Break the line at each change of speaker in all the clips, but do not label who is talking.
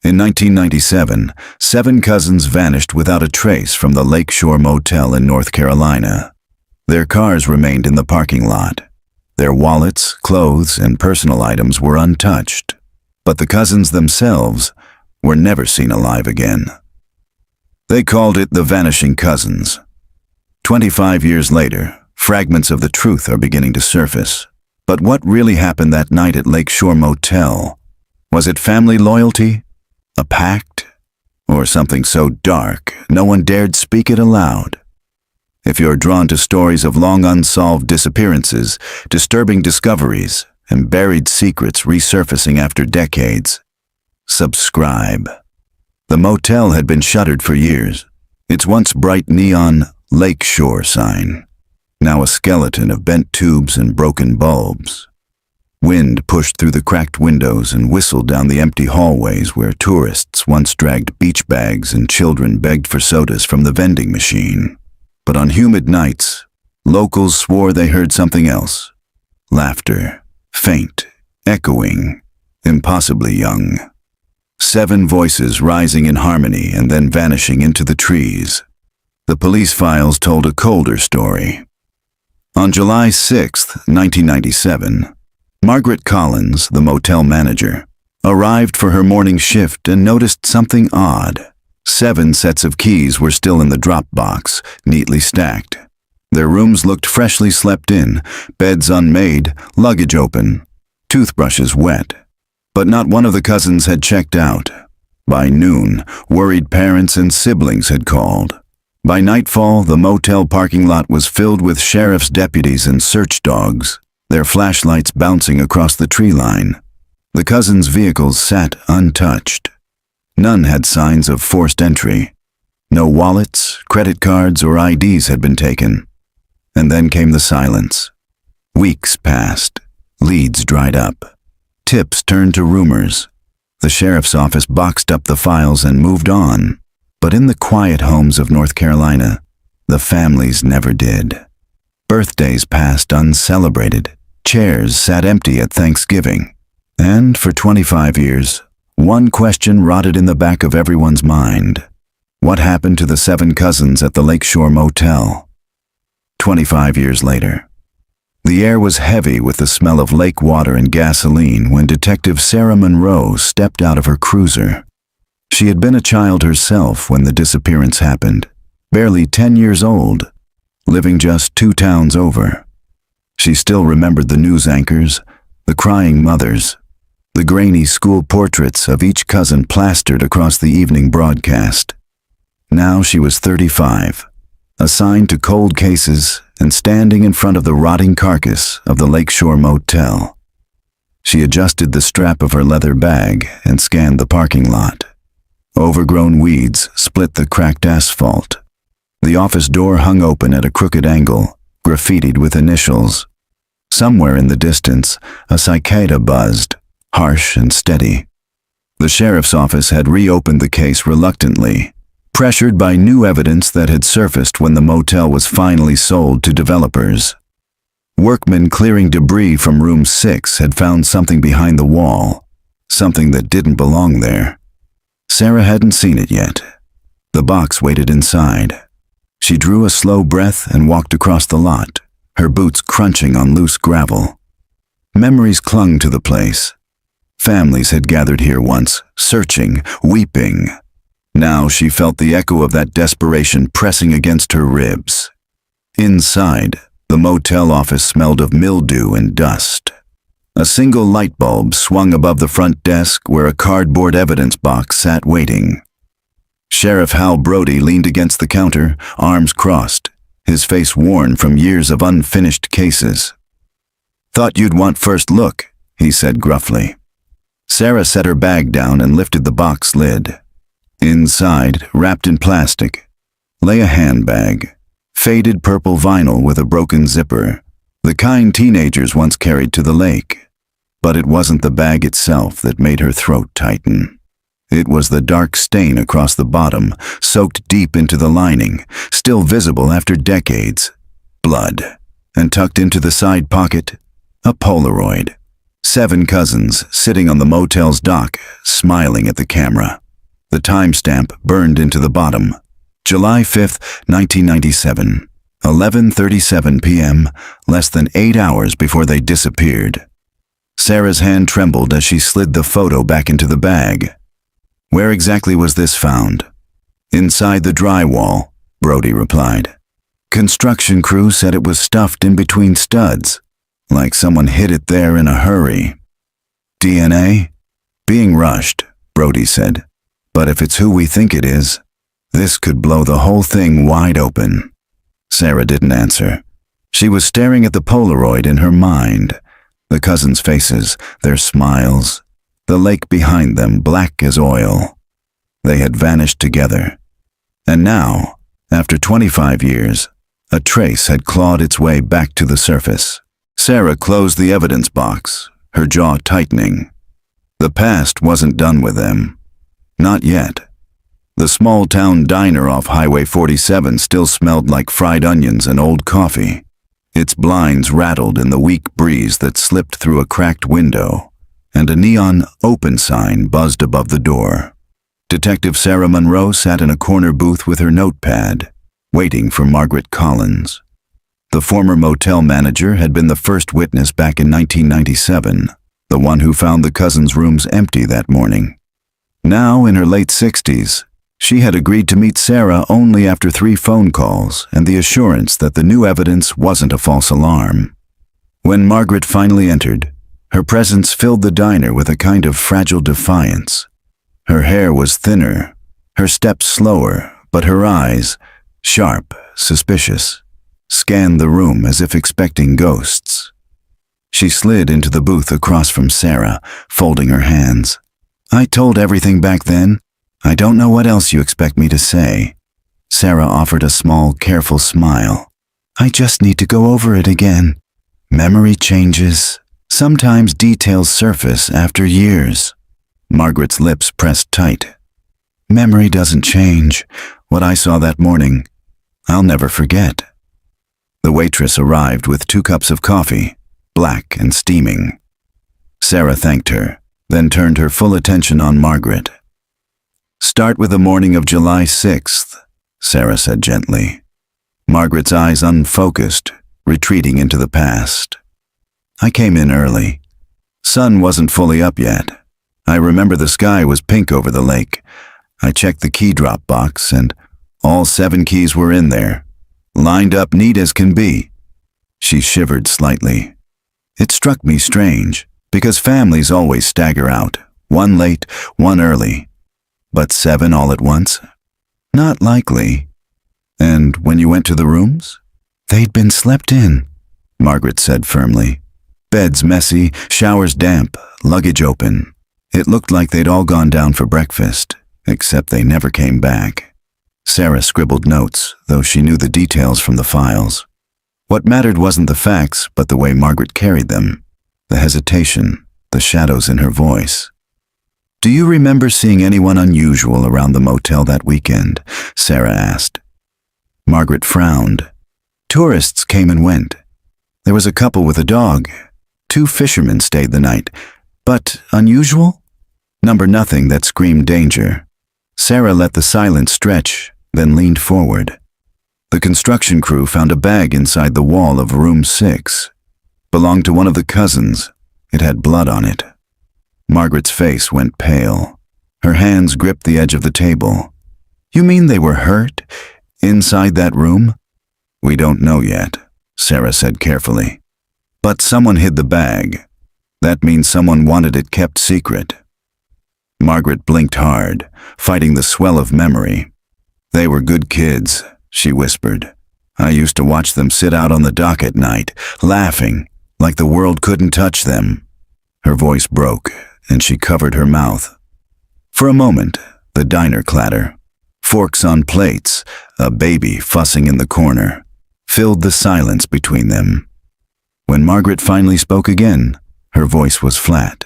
In 1997, 7 cousins vanished without a trace from the Lakeshore Motel in North Carolina. Their cars remained in the parking lot. Their wallets, clothes, and personal items were untouched, but the cousins themselves were never seen alive again. They called it the Vanishing Cousins. 25 years later, fragments of the truth are beginning to surface. But what really happened that night at Lakeshore Motel? Was it family loyalty? A pact? Or something so dark no one dared speak it aloud? If you're drawn to stories of long unsolved disappearances, disturbing discoveries, and buried secrets resurfacing after decades, subscribe. The motel had been shuttered for years, its once bright neon Lakeshore sign now a skeleton of bent tubes and broken bulbs. Wind pushed through the cracked windows and whistled down the empty hallways where tourists once dragged beach bags and children begged for sodas from the vending machine. But on humid nights, locals swore they heard something else. Laughter, faint, echoing, impossibly young. 7 voices rising in harmony and then vanishing into the trees. The police files told a colder story. On July 6, 1997, Margaret Collins, the motel manager, arrived for her morning shift and noticed something odd. 7 sets of keys were still in the drop box, neatly stacked. Their rooms looked freshly slept in, beds unmade, luggage open, toothbrushes wet. But not one of the cousins had checked out. By noon, worried parents and siblings had called. By nightfall, the motel parking lot was filled with sheriff's deputies and search dogs, their flashlights bouncing across the tree line. The cousins' vehicles sat untouched. None had signs of forced entry. No wallets, credit cards, or IDs had been taken. And then came the silence. Weeks passed. Leads dried up. Tips turned to rumors. The sheriff's office boxed up the files and moved on. But in the quiet homes of North Carolina, the families never did. Birthdays passed uncelebrated. Chairs sat empty at Thanksgiving. And for 25 years, one question rotted in the back of everyone's mind. What happened to the 7 cousins at the Lakeshore Motel? 25 years later. The air was heavy with the smell of lake water and gasoline when Detective Sarah Monroe stepped out of her cruiser. She had been a child herself when the disappearance happened, barely 10 years old, living just 2 towns over. She still remembered the news anchors, the crying mothers, the grainy school portraits of each cousin plastered across the evening broadcast. Now she was 35, assigned to cold cases and standing in front of the rotting carcass of the Lakeshore Motel. She adjusted the strap of her leather bag and scanned the parking lot. Overgrown weeds split the cracked asphalt. The office door hung open at a crooked angle, graffitied with initials. Somewhere in the distance, a cicada buzzed, harsh and steady. The sheriff's office had reopened the case reluctantly, pressured by new evidence that had surfaced when the motel was finally sold to developers. Workmen clearing debris from room 6 had found something behind the wall, something that didn't belong there. Sarah hadn't seen it yet. The box waited inside. She drew a slow breath and walked across the lot, her boots crunching on loose gravel. Memories clung to the place. Families had gathered here once, searching, weeping. Now she felt the echo of that desperation pressing against her ribs. Inside, the motel office smelled of mildew and dust. A single light bulb swung above the front desk where a cardboard evidence box sat waiting. Sheriff Hal Brody leaned against the counter, arms crossed, his face worn from years of unfinished cases. "Thought you'd want first look," he said gruffly. Sarah set her bag down and lifted the box lid. Inside, wrapped in plastic, lay a handbag, faded purple vinyl with a broken zipper, the kind teenagers once carried to the lake. But it wasn't the bag itself that made her throat tighten. It was the dark stain across the bottom, soaked deep into the lining, still visible after decades. Blood. And tucked into the side pocket, a Polaroid. 7 cousins sitting on the motel's dock, smiling at the camera. The timestamp burned into the bottom. July 5th, 1997. 11:37 p.m., less than 8 hours before they disappeared. Sarah's hand trembled as she slid the photo back into the bag. Where exactly was this found? Inside the drywall, Brody replied. Construction crew said it was stuffed in between studs, like someone hid it there in a hurry. DNA? Being rushed, Brody said. But if it's who we think it is, this could blow the whole thing wide open. Sarah didn't answer. She was staring at the Polaroid in her mind. The cousins' faces, their smiles, the lake behind them black as oil. They had vanished together. And now, after 25 years, a trace had clawed its way back to the surface. Sarah closed the evidence box, her jaw tightening. The past wasn't done with them. Not yet. The small-town diner off Highway 47 still smelled like fried onions and old coffee. Its blinds rattled in the weak breeze that slipped through a cracked window, and a neon open sign buzzed above the door. Detective Sarah Monroe sat in a corner booth with her notepad, waiting for Margaret Collins. The former motel manager had been the first witness back in 1997, the one who found the cousins' rooms empty that morning. Now, in her late 60s, she had agreed to meet Sarah only after 3 phone calls and the assurance that the new evidence wasn't a false alarm. When Margaret finally entered, her presence filled the diner with a kind of fragile defiance. Her hair was thinner, her steps slower, but her eyes, sharp, suspicious, scanned the room as if expecting ghosts. She slid into the booth across from Sarah, folding her hands. "I told everything back then. I don't know what else you expect me to say." Sarah offered a small, careful smile. "I just need to go over it again. Memory changes. Sometimes details surface after years." Margaret's lips pressed tight. "Memory doesn't change. What I saw that morning, I'll never forget." The waitress arrived with 2 cups of coffee, black and steaming. Sarah thanked her, then turned her full attention on Margaret. "Start with the morning of July 6th, Sarah said gently. Margaret's eyes unfocused, retreating into the past. "I came in early. Sun wasn't fully up yet. I remember the sky was pink over the lake. I checked the key drop box, and all 7 keys were in there, lined up neat as can be." She shivered slightly. "It struck me strange, because families always stagger out, 1 late, 1 early. But 7 all at once? Not likely." "And when you went to the rooms?" "They'd been slept in," Margaret said firmly. "Beds messy, showers damp, luggage open. It looked like they'd all gone down for breakfast, except they never came back." Sarah scribbled notes, though she knew the details from the files. What mattered wasn't the facts, but the way Margaret carried them, the hesitation, the shadows in her voice. "Do you remember seeing anyone unusual around the motel that weekend?" Sarah asked. Margaret frowned. "Tourists came and went. There was a couple with a dog. 2 fishermen stayed the night. But unusual? Nothing that screamed danger." Sarah let the silence stretch, then leaned forward. "The construction crew found a bag inside the wall of room 6. Belonged to one of the cousins. It had blood on it." Margaret's face went pale. Her hands gripped the edge of the table. "You mean they were hurt? Inside that room?" "We don't know yet," Sarah said carefully. "But someone hid the bag. That means someone wanted it kept secret." Margaret blinked hard, fighting the swell of memory. "They were good kids," she whispered. "I used to watch them sit out on the dock at night, laughing, like the world couldn't touch them." Her voice broke, and she covered her mouth. For a moment, the diner clatter, forks on plates, a baby fussing in the corner, filled the silence between them. When Margaret finally spoke again, her voice was flat.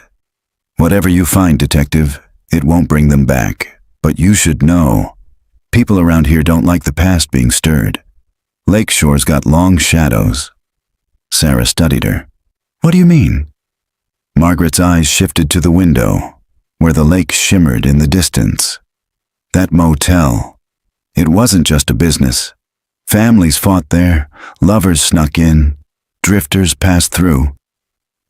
"Whatever you find, Detective, it won't bring them back. But you should know, people around here don't like the past being stirred. Lakeshore's got long shadows." Sarah studied her. "What do you mean?" Margaret's eyes shifted to the window, where the lake shimmered in the distance. That motel. It wasn't just a business. Families fought there, lovers snuck in, drifters passed through.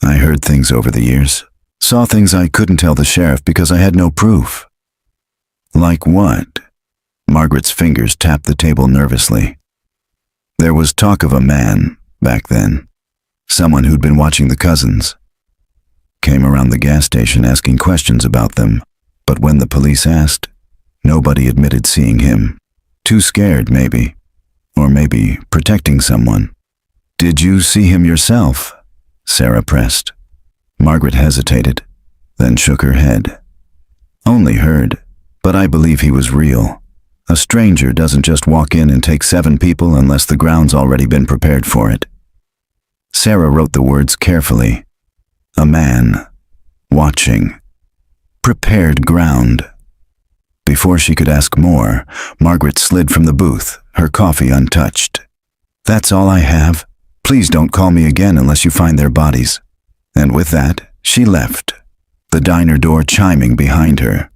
I heard things over the years, saw things I couldn't tell the sheriff because I had no proof. Like what? Margaret's fingers tapped the table nervously. There was talk of a man, back then. Someone who'd been watching the cousins. Came around the gas station asking questions about them, but when the police asked, nobody admitted seeing him. Too scared, maybe. Or maybe protecting someone. Did you see him yourself? Sarah pressed. Margaret hesitated, then shook her head. Only heard, but I believe he was real. A stranger doesn't just walk in and take 7 people unless the ground's already been prepared for it. Sarah wrote the words carefully. A man. Watching. Prepared ground. Before she could ask more, Margaret slid from the booth, her coffee untouched. That's all I have. Please don't call me again unless you find their bodies. And with that, she left, the diner door chiming behind her.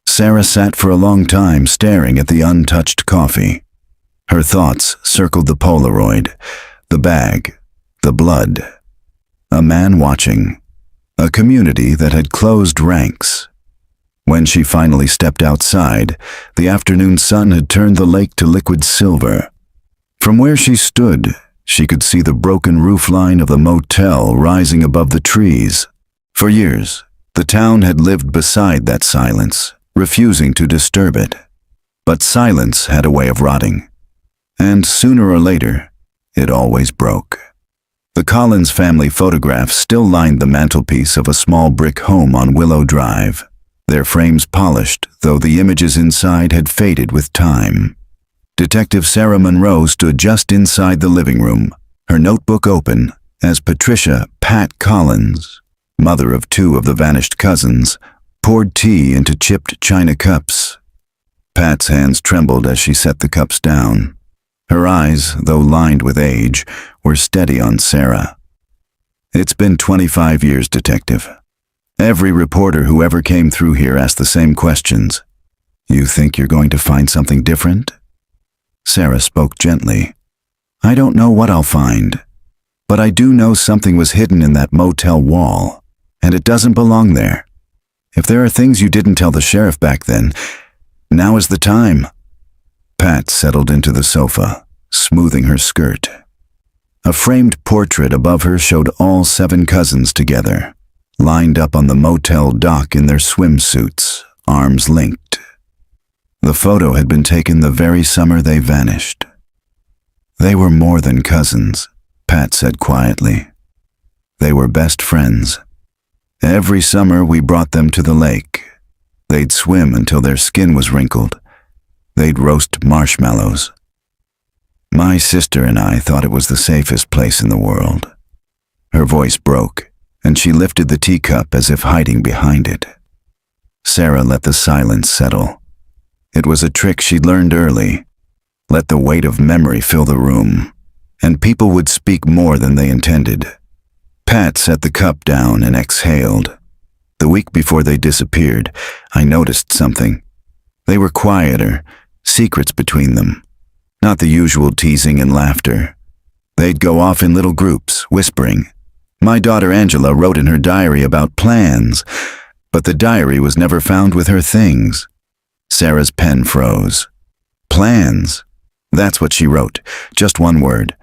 Sarah sat for a long time staring at the untouched coffee. Her thoughts circled the Polaroid, the bag, the blood. A man watching. A community that had closed ranks. When she finally stepped outside, the afternoon sun had turned the lake to liquid silver. From where she stood, she could see the broken roofline of the motel rising above the trees. For years, the town had lived beside that silence, refusing to disturb it. But silence had a way of rotting. And sooner or later, it always broke. The Collins family photographs still lined the mantelpiece of a small brick home on Willow Drive, their frames polished, though the images inside had faded with time. Detective Sarah Monroe stood just inside the living room, her notebook open, as Patricia "Pat" Collins, mother of 2 of the vanished cousins, poured tea into chipped china cups. Pat's hands trembled as she set the cups down. Her eyes, though lined with age, were steady on Sarah. It's been 25 years, Detective. Every reporter who ever came through here asked the same questions. You think you're going to find something different? Sarah spoke gently. I don't know what I'll find, but I do know something was hidden in that motel wall, and it doesn't belong there. If there are things you didn't tell the sheriff back then, now is the time. Pat settled into the sofa, smoothing her skirt. A framed portrait above her showed all 7 cousins together, lined up on the motel dock in their swimsuits, arms linked. The photo had been taken the very summer they vanished. They were more than cousins, Pat said quietly. They were best friends. Every summer we brought them to the lake. They'd swim until their skin was wrinkled. They'd roast marshmallows. My sister and I thought it was the safest place in the world. Her voice broke, and she lifted the teacup as if hiding behind it. Sarah let the silence settle. It was a trick she'd learned early. Let the weight of memory fill the room, and people would speak more than they intended. Pat set the cup down and exhaled. The week before they disappeared, I noticed something. They were quieter, secrets between them. Not the usual teasing and laughter. They'd go off in little groups, whispering. My daughter Angela wrote in her diary about plans, but the diary was never found with her things. Sarah's pen froze. Plans. That's what she wrote, just one word.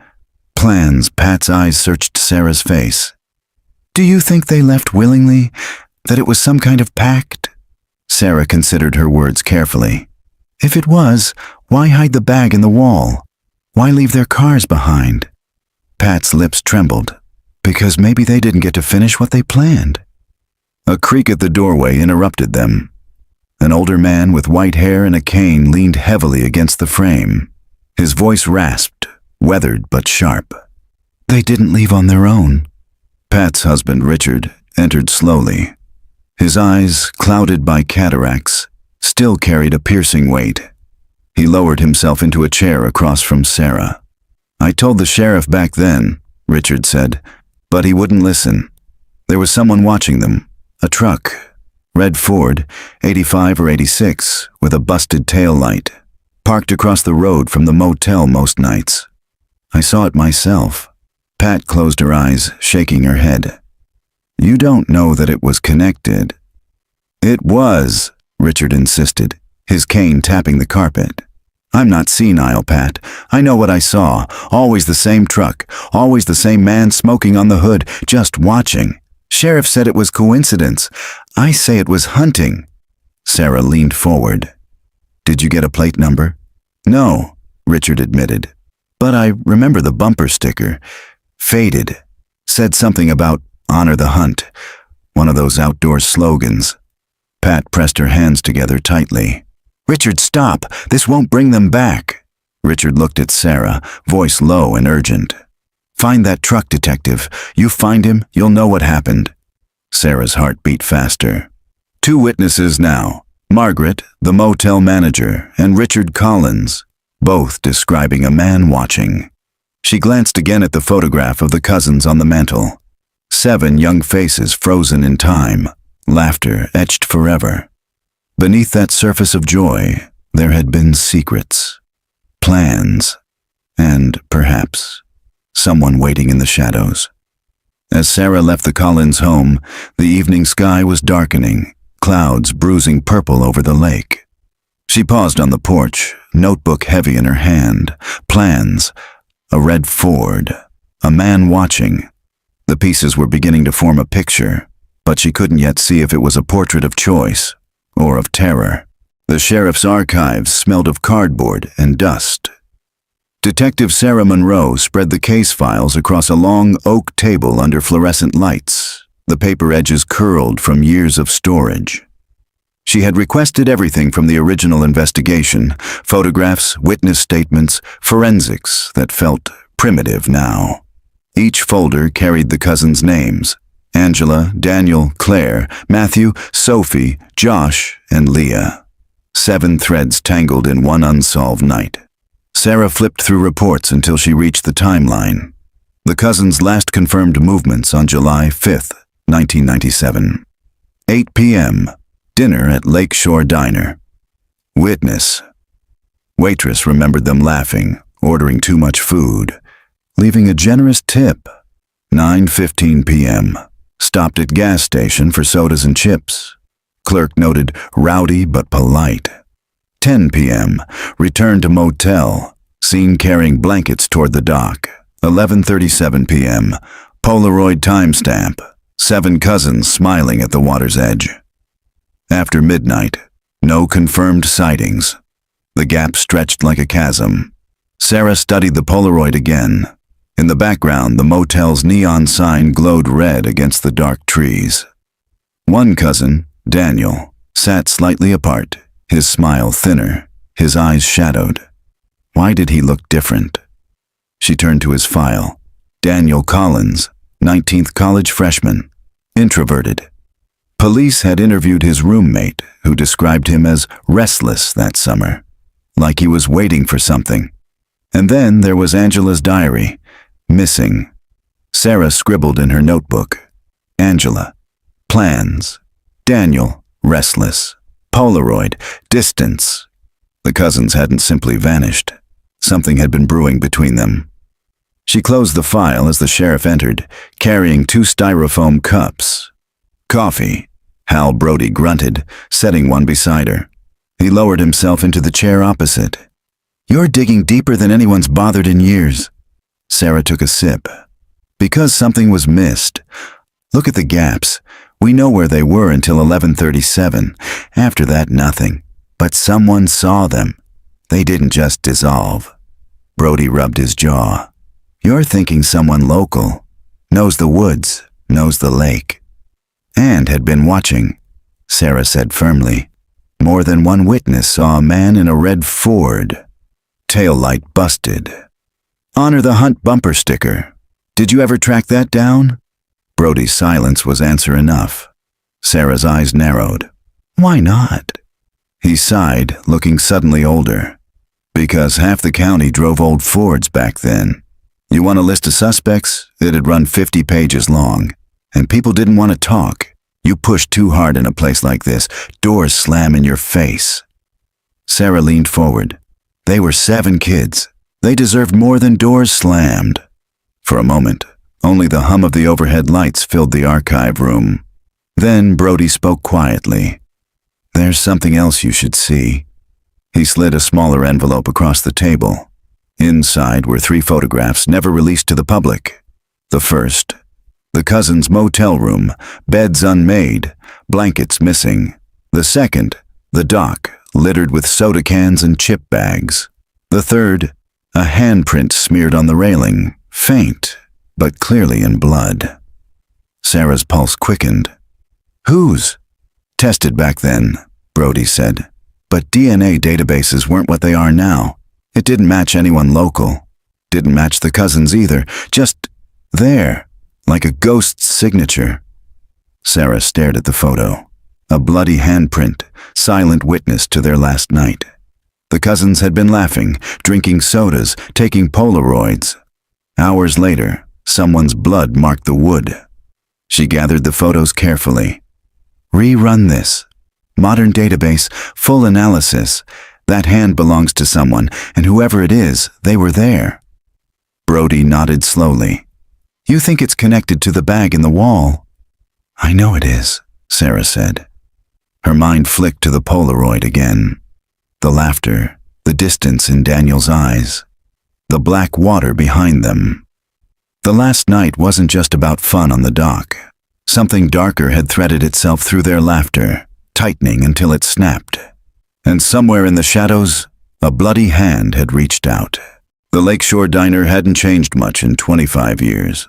Plans. Pat's eyes searched Sarah's face. Do you think they left willingly? That it was some kind of pact? Sarah considered her words carefully. If it was, why hide the bag in the wall? Why leave their cars behind? Pat's lips trembled. Because maybe they didn't get to finish what they planned. A creak at the doorway interrupted them. An older man with white hair and a cane leaned heavily against the frame. His voice rasped, weathered but sharp. They didn't leave on their own. Pat's husband, Richard, entered slowly. His eyes, clouded by cataracts, still carried a piercing weight. He lowered himself into a chair across from Sarah. I told the sheriff back then, Richard said, but he wouldn't listen. There was someone watching them. A truck. Red Ford, 85 or 86, with a busted tail light. Parked across the road from the motel most nights. I saw it myself. Pat closed her eyes, shaking her head. You don't know that it was connected. It was, Richard insisted, his cane tapping the carpet. I'm not senile, Pat. I know what I saw. Always the same truck. Always the same man smoking on the hood, just watching. Sheriff said it was coincidence. I say it was hunting. Sarah leaned forward. Did you get a plate number? No, Richard admitted. But I remember the bumper sticker. Faded. Said something about honor the hunt. One of those outdoor slogans. Pat pressed her hands together tightly. Richard, stop! This won't bring them back. Richard looked at Sarah, voice low and urgent. Find that truck, detective. You find him, you'll know what happened. Sarah's heart beat faster. 2 witnesses now. Margaret, the motel manager, and Richard Collins, both describing a man watching. She glanced again at the photograph of the cousins on the mantel. 7 young faces frozen in time, laughter etched forever. Beneath that surface of joy, there had been secrets, plans, and, perhaps, someone waiting in the shadows. As Sarah left the Collins home, the evening sky was darkening, clouds bruising purple over the lake. She paused on the porch, notebook heavy in her hand, plans, a red Ford, a man watching. The pieces were beginning to form a picture, but she couldn't yet see if it was a portrait of choice or of terror. The sheriff's archives smelled of cardboard and dust. Detective Sarah Monroe spread the case files across a long oak table under fluorescent lights, the paper edges curled from years of storage. She had requested everything from the original investigation, photographs, witness statements, forensics that felt primitive now. Each folder carried the cousins' names: Angela, Daniel, Claire, Matthew, Sophie, Josh, and Leah. 7 threads tangled in one unsolved night. Sarah flipped through reports until she reached the timeline. The cousins' last confirmed movements on July 5th, 1997. 8 p.m. Dinner at Lakeshore Diner. Witness. Waitress remembered them laughing, ordering too much food, leaving a generous tip. 9:15 p.m. Stopped at gas station for sodas and chips. Clerk noted rowdy but polite. 10 p.m. Returned to motel, seen carrying blankets toward the dock. 11:37 p.m. Polaroid timestamp. 7 cousins smiling at the water's edge. After midnight, no confirmed sightings. The gap stretched like a chasm. Sarah studied the Polaroid again. In the background, the motel's neon sign glowed red against the dark trees. One cousin, Daniel, sat slightly apart, his smile thinner, his eyes shadowed. Why did he look different? She turned to his file. Daniel Collins, 19th college freshman, introverted. Police had interviewed his roommate, who described him as restless that summer, like he was waiting for something. And then there was Angela's diary, missing. Sarah scribbled in her notebook. Angela, plans. Daniel, restless. Polaroid, distance. The cousins hadn't simply vanished. Something had been brewing between them. She closed the file as the sheriff entered, carrying 2 styrofoam cups. Coffee. Hal Brody grunted, setting one beside her. He lowered himself into the chair opposite. You're digging deeper than anyone's bothered in years. Sarah took a sip. Because something was missed. Look at the gaps. We know where they were until 11:37. After that, nothing. But someone saw them. They didn't just dissolve. Brody rubbed his jaw. You're thinking someone local. Knows the woods, knows the lake. And had been watching, Sarah said firmly. More than one witness saw a man in a red Ford. Tail light busted. Honor the hunt bumper sticker. Did you ever track that down? Brody's silence was answer enough. Sarah's eyes narrowed. Why not? He sighed, looking suddenly older. Because half the county drove old Fords back then. You want a list of suspects? It'd run 50 pages long. And people didn't want to talk. You push too hard in a place like this, doors slam in your face. Sarah leaned forward. They were 7 kids. They deserved more than doors slammed. For a moment, only the hum of the overhead lights filled the archive room. Then Brody spoke quietly. "There's something else you should see." He slid a smaller envelope across the table. Inside were 3 photographs never released to the public. The first, the cousins' motel room, beds unmade, blankets missing. The second, the dock, littered with soda cans and chip bags. The third, a handprint smeared on the railing, faint, but clearly in blood. Sarah's pulse quickened. "Whose?" "Tested back then," Brody said. "But DNA databases weren't what they are now. It didn't match anyone local. Didn't match the cousins either. Just there, like a ghost's signature." Sarah stared at the photo. A bloody handprint, silent witness to their last night. The cousins had been laughing, drinking sodas, taking Polaroids. Hours later, someone's blood marked the wood. She gathered the photos carefully. "Rerun this. Modern database, full analysis. That hand belongs to someone, and whoever it is, they were there." Brody nodded slowly. "You think it's connected to the bag in the wall?" "I know it is," Sarah said. Her mind flicked to the Polaroid again. The laughter, the distance in Daniel's eyes, the black water behind them. The last night wasn't just about fun on the dock. Something darker had threaded itself through their laughter, tightening until it snapped. And somewhere in the shadows, a bloody hand had reached out. The Lakeshore Diner hadn't changed much in 25 years.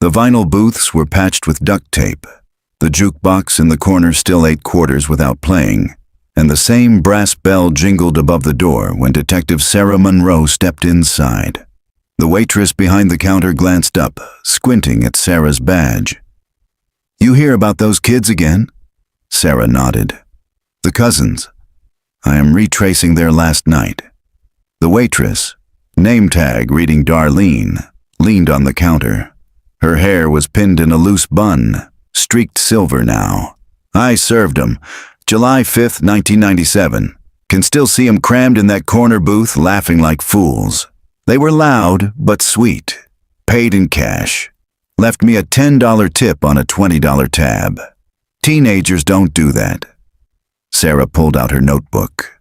The vinyl booths were patched with duct tape. The jukebox in the corner still ate quarters without playing, and the same brass bell jingled above the door when Detective Sarah Monroe stepped inside. The waitress behind the counter glanced up, squinting at Sarah's badge. "You hear about those kids again?" Sarah nodded. "The cousins. I am retracing their last night." The waitress, name tag reading Darlene, leaned on the counter. Her hair was pinned in a loose bun, streaked silver now. "I served 'em. July 5th, 1997. Can still see 'em crammed in that corner booth laughing like fools. They were loud but sweet. Paid in cash. Left me a $10 tip on a $20 tab. Teenagers don't do that." Sarah pulled out her notebook.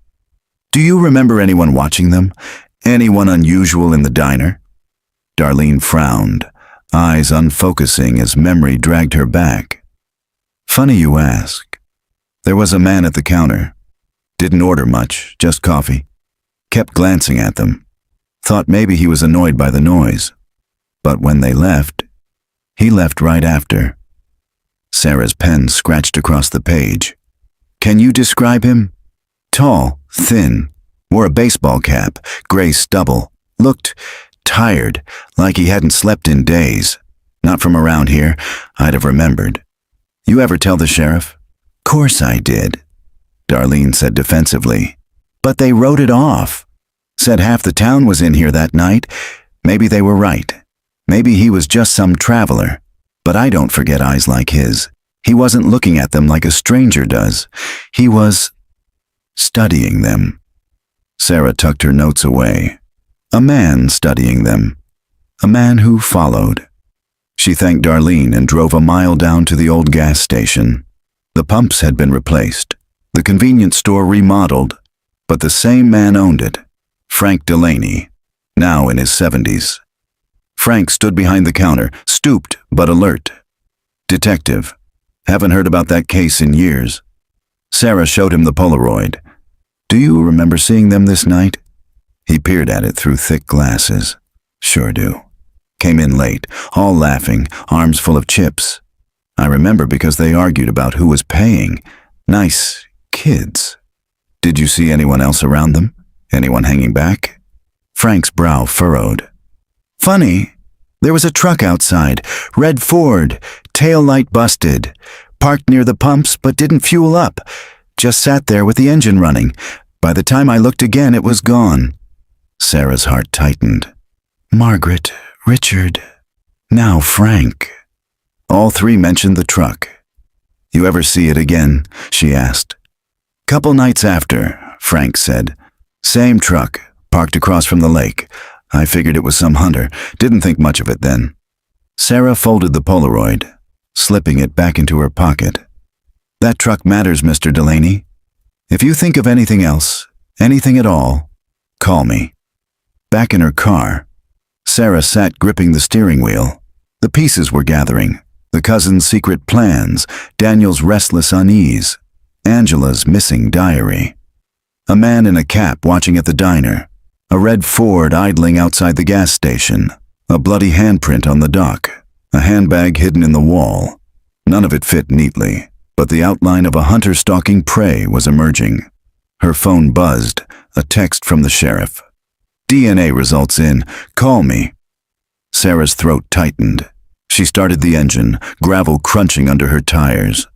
"Do you remember anyone watching them? Anyone unusual in the diner?" Darlene frowned, eyes unfocusing as memory dragged her back. "Funny you ask. There was a man at the counter. Didn't order much, just coffee. Kept glancing at them. Thought maybe he was annoyed by the noise. But when they left, he left right after." Sarah's pen scratched across the page. "Can you describe him?" "Tall, thin, wore a baseball cap, gray stubble. Looked tired, like he hadn't slept in days. Not from around here, I'd have remembered." "You ever tell the sheriff?" "Course I did," Darlene said defensively. "But they wrote it off. Said half the town was in here that night. Maybe they were right. Maybe he was just some traveler. But I don't forget eyes like his. He wasn't looking at them like a stranger does. He was studying them." Sarah tucked her notes away. A man studying them. A man who followed. She thanked Darlene and drove a mile down to the old gas station. The pumps had been replaced, the convenience store remodeled, but the same man owned it, Frank Delaney, now in his 70s. Frank stood behind the counter, stooped but alert. "Detective, haven't heard about that case in years." Sarah showed him the Polaroid. "Do you remember seeing them this night?" He peered at it through thick glasses. "Sure do. Came in late, all laughing, arms full of chips. I remember because they argued about who was paying. Nice kids." "Did you see anyone else around them? Anyone hanging back?" Frank's brow furrowed. "Funny. There was a truck outside, red Ford, tail light busted. Parked near the pumps but didn't fuel up. Just sat there with the engine running. By the time I looked again, it was gone." Sarah's heart tightened. Margaret, Richard, now Frank. All three mentioned the truck. "You ever see it again?" she asked. "Couple nights after," Frank said. "Same truck, parked across from the lake. I figured it was some hunter, didn't think much of it then." Sarah folded the Polaroid, slipping it back into her pocket. "That truck matters, Mr. Delaney. If you think of anything else, anything at all, call me." Back in her car, Sarah sat gripping the steering wheel. The pieces were gathering. The cousins' secret plans, Daniel's restless unease, Angela's missing diary. A man in a cap watching at the diner, a red Ford idling outside the gas station, a bloody handprint on the dock, a handbag hidden in the wall. None of it fit neatly, but the outline of a hunter stalking prey was emerging. Her phone buzzed, a text from the sheriff. "DNA results in. Call me." Sarah's throat tightened. She started the engine, gravel crunching under her tires.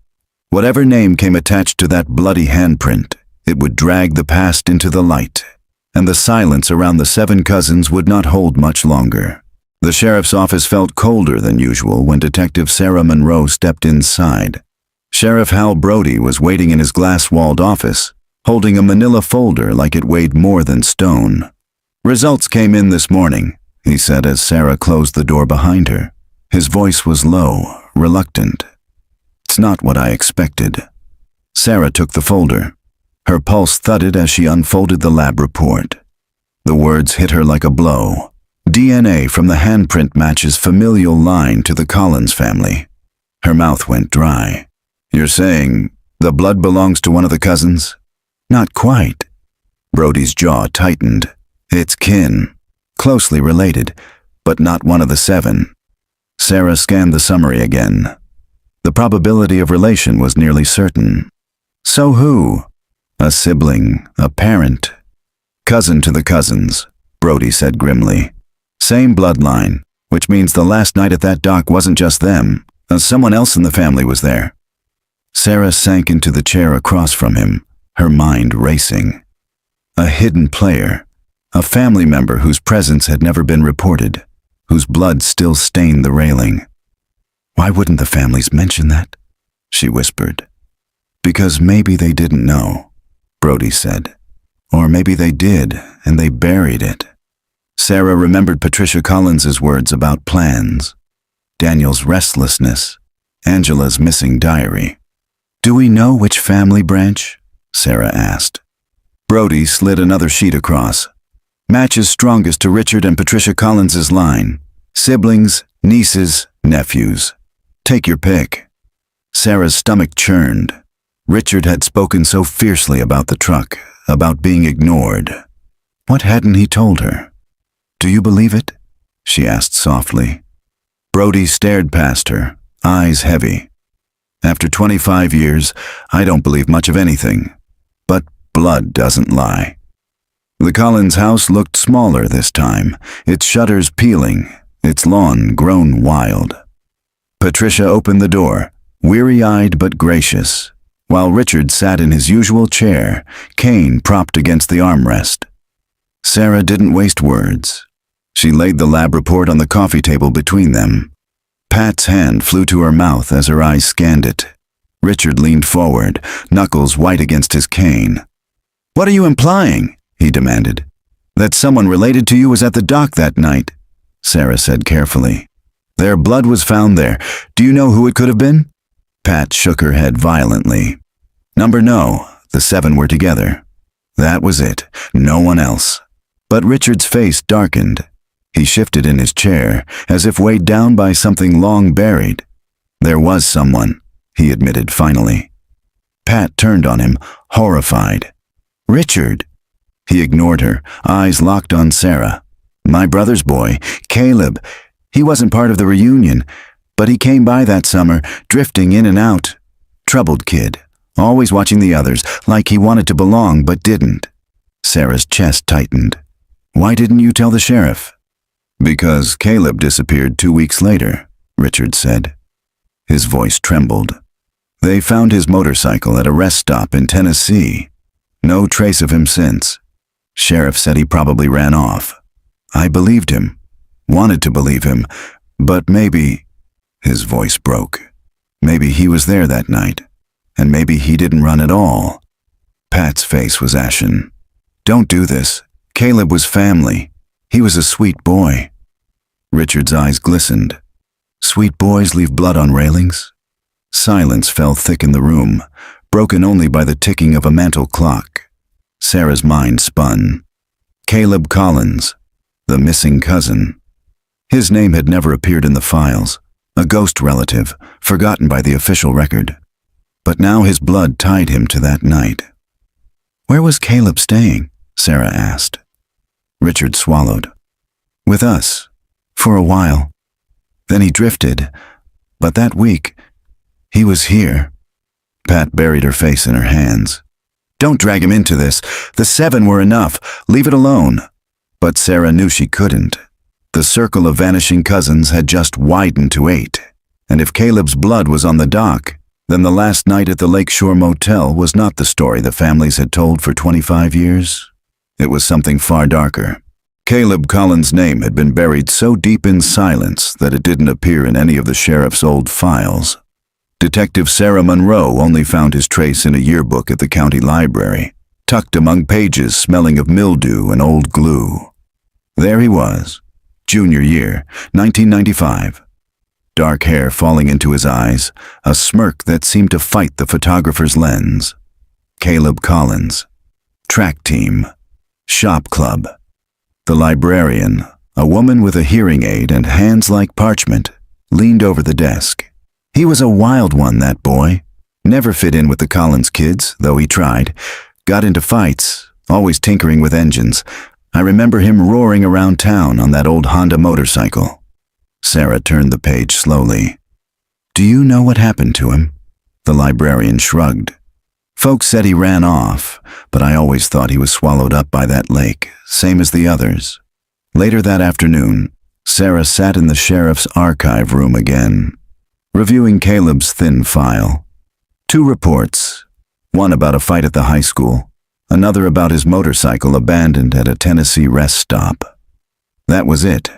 Whatever name came attached to that bloody handprint, it would drag the past into the light, and the silence around the 7 cousins would not hold much longer. The sheriff's office felt colder than usual when Detective Sarah Monroe stepped inside. Sheriff Hal Brody was waiting in his glass-walled office, holding a manila folder like it weighed more than stone. "Results came in this morning," he said as Sarah closed the door behind her. His voice was low, reluctant. "It's not what I expected." Sarah took the folder. Her pulse thudded as she unfolded the lab report. The words hit her like a blow. DNA from the handprint matches familial line to the Collins family. Her mouth went dry. "You're saying the blood belongs to one of the cousins?" "Not quite." Brody's jaw tightened. "It's kin. Closely related, but not one of the 7. Sarah scanned the summary again. The probability of relation was nearly certain. "So who?" "A sibling, a parent." "Cousin to the cousins," Brody said grimly. "Same bloodline, which means the last night at that dock wasn't just them. Someone else in the family was there." Sarah sank into the chair across from him, her mind racing. A hidden player, a family member whose presence had never been reported, whose blood still stained the railing. "Why wouldn't the families mention that?" she whispered. "Because maybe they didn't know," Brody said. "Or maybe they did, and they buried it." Sarah remembered Patricia Collins's words about plans, Daniel's restlessness, Angela's missing diary. "Do we know which family branch?" Sarah asked. Brody slid another sheet across. "Matches strongest to Richard and Patricia Collins's line. Siblings, nieces, nephews. Take your pick." Sarah's stomach churned. Richard had spoken so fiercely about the truck, about being ignored. What hadn't he told her? "Do you believe it?" she asked softly. Brody stared past her, eyes heavy. "After 25 years, I don't believe much of anything. But blood doesn't lie." The Collins house looked smaller this time, its shutters peeling, its lawn grown wild. Patricia opened the door, weary-eyed but gracious, while Richard sat in his usual chair, cane propped against the armrest. Sarah didn't waste words. She laid the lab report on the coffee table between them. Pat's hand flew to her mouth as her eyes scanned it. Richard leaned forward, knuckles white against his cane. "What are you implying?" he demanded. "That someone related to you was at the dock that night," Sarah said carefully. "Their blood was found there. Do you know who it could have been?" Pat shook her head violently. No, the 7 were together. That was it, no one else. But Richard's face darkened. He shifted in his chair, as if weighed down by something long buried. "There was someone," he admitted finally. Pat turned on him, horrified. "Richard!" He ignored her, eyes locked on Sarah. "My brother's boy, Caleb. He wasn't part of the reunion, but he came by that summer, drifting in and out. Troubled kid, always watching the others, like he wanted to belong but didn't." Sarah's chest tightened. "Why didn't you tell the sheriff?" "Because Caleb disappeared 2 weeks later," Richard said. His voice trembled. "They found his motorcycle at a rest stop in Tennessee. No trace of him since. Sheriff said he probably ran off. I believed him, wanted to believe him, but maybe..." His voice broke. Maybe he was there that night, and maybe he didn't run at all. Pat's face was ashen. "Don't do this. Caleb was family. He was a sweet boy." Richard's eyes glistened. "Sweet boys leave blood on railings?" Silence fell thick in the room, broken only by the ticking of a mantel clock. Sarah's mind spun. Caleb Collins, the missing cousin. His name had never appeared in the files, a ghost relative, forgotten by the official record. But now his blood tied him to that night. "Where was Caleb staying?" Sarah asked. Richard swallowed. "With us, for a while. Then he drifted, but that week, he was here." Pat buried her face in her hands. "Don't drag him into this. The 7 were enough. Leave it alone." But Sarah knew she couldn't. The circle of vanishing cousins had just widened to 8, and if Caleb's blood was on the dock, then the last night at the Lakeshore Motel was not the story the families had told for 25 years. It was something far darker. Caleb Collins' name had been buried so deep in silence that it didn't appear in any of the sheriff's old files. Detective Sarah Monroe only found his trace in a yearbook at the county library, tucked among pages smelling of mildew and old glue. There he was, junior year, 1995. Dark hair falling into his eyes, a smirk that seemed to fight the photographer's lens. Caleb Collins. Track team. Shop club. The librarian, a woman with a hearing aid and hands like parchment, leaned over the desk. He was a wild one, that boy. Never fit in with the Collins kids, though he tried. Got into fights, always tinkering with engines. I remember him roaring around town on that old Honda motorcycle. Sarah turned the page slowly. "Do you know what happened to him?" The librarian shrugged. "Folks said he ran off, but I always thought he was swallowed up by that lake, same as the others." Later that afternoon, Sarah sat in the sheriff's archive room again, reviewing Caleb's thin file. 2 reports, one about a fight at the high school, another about his motorcycle abandoned at a Tennessee rest stop. That was it.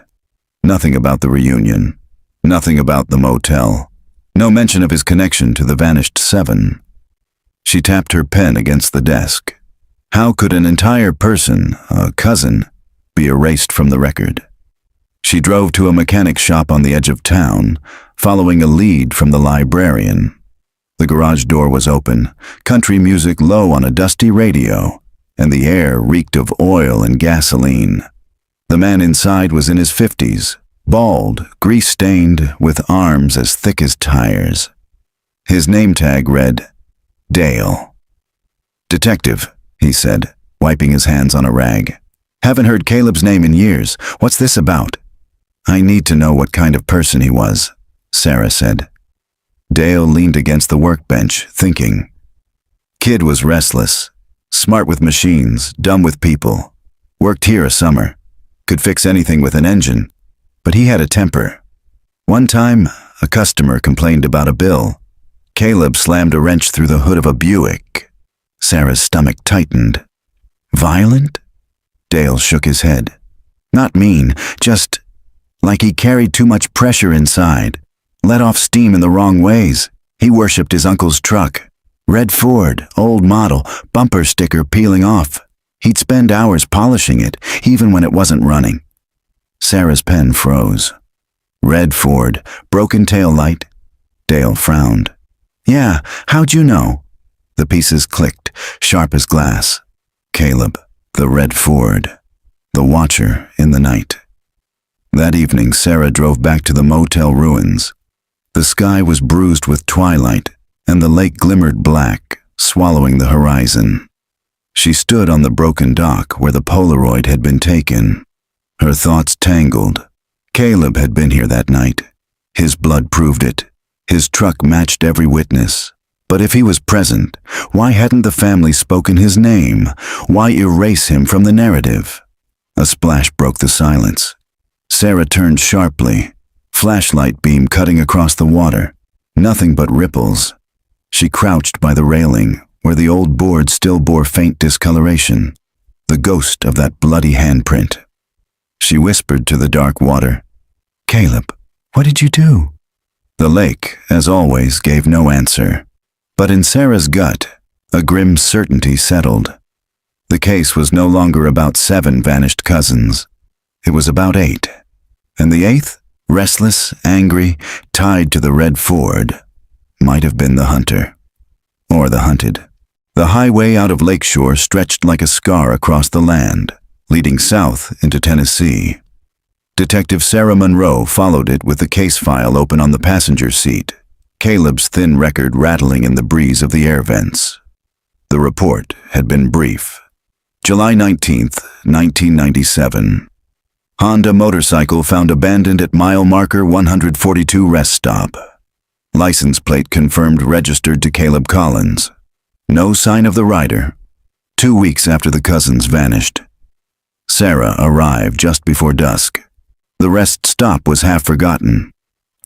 Nothing about the reunion, nothing about the motel, no mention of his connection to the vanished 7. She tapped her pen against the desk. How could an entire person, a cousin, be erased from the record? She drove to a mechanic shop on the edge of town, following a lead from the librarian. The garage door was open, country music low on a dusty radio, and the air reeked of oil and gasoline. The man inside was in his 50s, bald, grease-stained, with arms as thick as tires. His name tag read, Dale. "Detective," he said, wiping his hands on a rag. "Haven't heard Caleb's name in years. What's this about?" "I need to know what kind of person he was," Sarah said. Dale leaned against the workbench, thinking. Kid was restless, smart with machines, dumb with people. Worked here a summer. Could fix anything with an engine, but he had a temper. One time, a customer complained about a bill. Caleb slammed a wrench through the hood of a Buick. Sarah's stomach tightened. "Violent?" Dale shook his head. "Not mean, just like he carried too much pressure inside. Let off steam in the wrong ways. He worshipped his uncle's truck. Red Ford, old model, bumper sticker peeling off. He'd spend hours polishing it, even when it wasn't running." Sarah's pen froze. Red Ford, broken taillight. Dale frowned. "Yeah, how'd you know?" The pieces clicked, sharp as glass. Caleb, the Red Ford, the watcher in the night. That evening, Sarah drove back to the motel ruins. The sky was bruised with twilight, and the lake glimmered black, swallowing the horizon. She stood on the broken dock where the Polaroid had been taken. Her thoughts tangled. Caleb had been here that night. His blood proved it. His truck matched every witness. But if he was present, why hadn't the family spoken his name? Why erase him from the narrative? A splash broke the silence. Sarah turned sharply, flashlight beam cutting across the water. Nothing but ripples. She crouched by the railing, where the old board still bore faint discoloration, the ghost of that bloody handprint. She whispered to the dark water, "Caleb, what did you do?" The lake, as always, gave no answer. But in Sarah's gut, a grim certainty settled. The case was no longer about 7 vanished cousins. It was about 8. And the 8th, restless, angry, tied to the red Ford, might have been the hunter. Or the hunted. The highway out of Lakeshore stretched like a scar across the land, leading south into Tennessee. Detective Sarah Monroe followed it with the case file open on the passenger seat, Caleb's thin record rattling in the breeze of the air vents. The report had been brief. July 19th, 1997. Honda motorcycle found abandoned at mile marker 142 rest stop. License plate confirmed registered to Caleb Collins. No sign of the rider. 2 weeks after the cousins vanished. Sarah arrived just before dusk. The rest stop was half forgotten.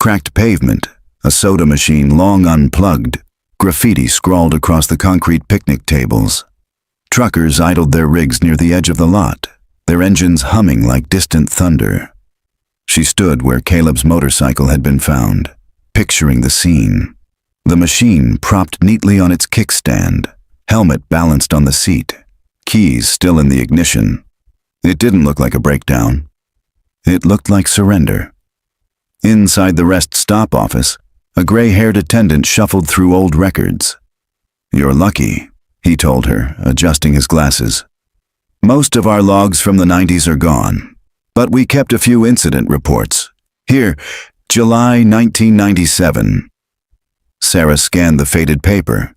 Cracked pavement, a soda machine long unplugged, graffiti scrawled across the concrete picnic tables. Truckers idled their rigs near the edge of the lot, their engines humming like distant thunder. She stood where Caleb's motorcycle had been found, picturing the scene. The machine propped neatly on its kickstand, helmet balanced on the seat, keys still in the ignition. It didn't look like a breakdown. It looked like surrender. Inside the rest stop office, a gray-haired attendant shuffled through old records. "You're lucky," he told her, adjusting his glasses. "Most of our logs from the 90s are gone, but we kept a few incident reports. Here, July 1997. Sarah scanned the faded paper.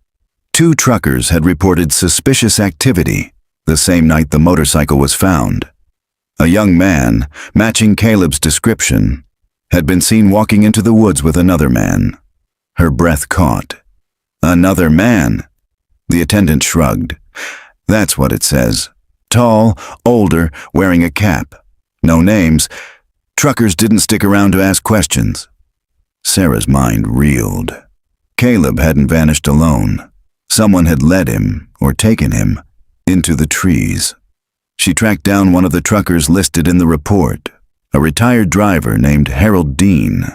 2 truckers had reported suspicious activity the same night the motorcycle was found. A young man, matching Caleb's description, had been seen walking into the woods with another man. Her breath caught. "Another man?" The attendant shrugged. "That's what it says. Tall, older, wearing a cap. No names. Truckers didn't stick around to ask questions." Sarah's mind reeled. Caleb hadn't vanished alone. Someone had led him, or taken him, into the trees. She tracked down one of the truckers listed in the report, a retired driver named Harold Dean.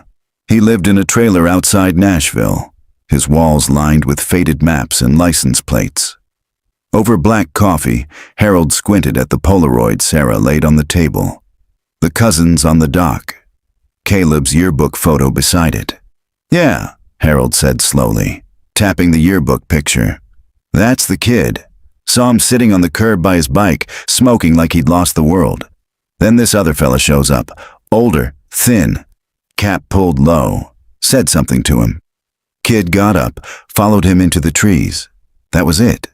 He lived in a trailer outside Nashville, his walls lined with faded maps and license plates. Over black coffee, Harold squinted at the Polaroid Sarah laid on the table. The cousins on the dock. Caleb's yearbook photo beside it. "Yeah," Harold said slowly, tapping the yearbook picture. "That's the kid. Saw him sitting on the curb by his bike, smoking like he'd lost the world. Then this other fella shows up, older, thin, cap pulled low, said something to him. Kid got up, followed him into the trees. That was it."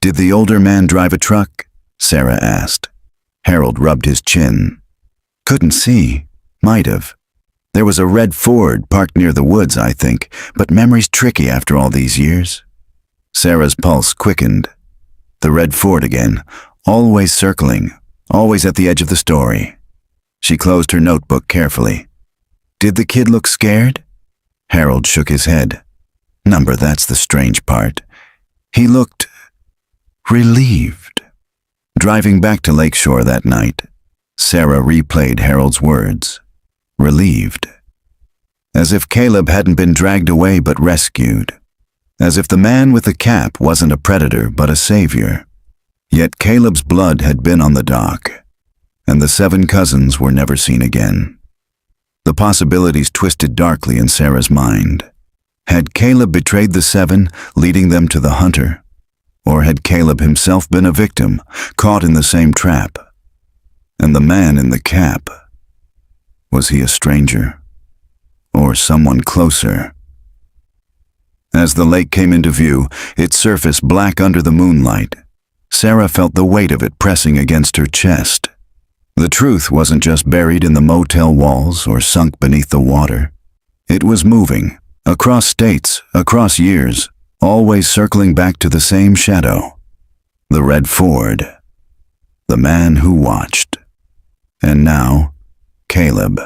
"Did the older man drive a truck?" Sarah asked. Harold rubbed his chin. "Couldn't see. Might have. There was a red Ford parked near the woods, I think, but memory's tricky after all these years." Sarah's pulse quickened. The red Ford again, always circling, always at the edge of the story. She closed her notebook carefully. "Did the kid look scared?" Harold shook his head. "Number, that's the strange part. He looked relieved." Driving back to Lakeshore that night, Sarah replayed Harold's words. Relieved. As if Caleb hadn't been dragged away but rescued. As if the man with the cap wasn't a predator but a savior. Yet Caleb's blood had been on the dock, and the 7 cousins were never seen again. The possibilities twisted darkly in Sarah's mind. Had Caleb betrayed the 7, leading them to the hunter? Or had Caleb himself been a victim, caught in the same trap? And the man in the cap, was he a stranger? Or someone closer? As the lake came into view, its surface black under the moonlight, Sarah felt the weight of it pressing against her chest. The truth wasn't just buried in the motel walls or sunk beneath the water. It was moving, across states, across years, always circling back to the same shadow. The red Ford. The man who watched. And now, Caleb.